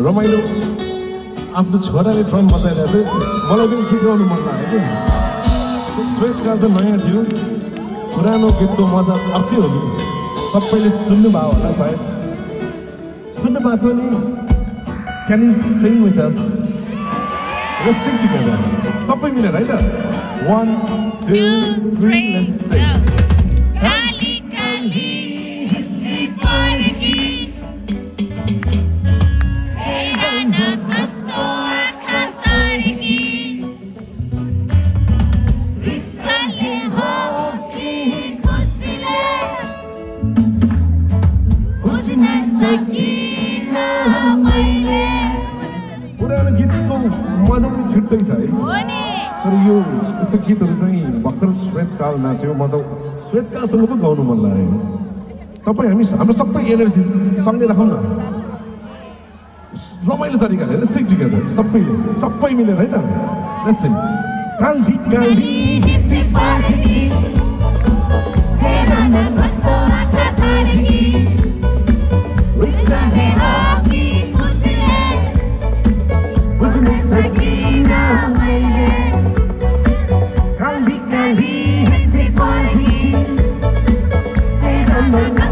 रमाइलो आफ्नो छोराले ड्रम बजाइरहेको थियो मलाई पनि गीत गाउनु मन लाग्यो कि श्वेतकाल त नयाँ थियो पुरानो गीतको मजा अर्कै हो नि सबैले सुन्नुभयो होला सायद सुन्नु भएको छ नि can you sing with us let's sing together सबै मिलेर है त 1 2 3 लेट्स सिङ पुरानो गीतको मजा चाहिँ छुट्टै छ है तर यो यस्तो गीतहरू चाहिँ भर्खर श्वेतकाल नाच्यो म त श्वेतकालसँग पो गाउनु मन लाग्यो तपाईँ हाम्रो सबै एनर्जी सँगै राखौँ न रमाइलो तरिकाले लेट्स सिङ टुगेदर सबै मिलेर है त लेट्स सिङ काली काली सिपाही Hey,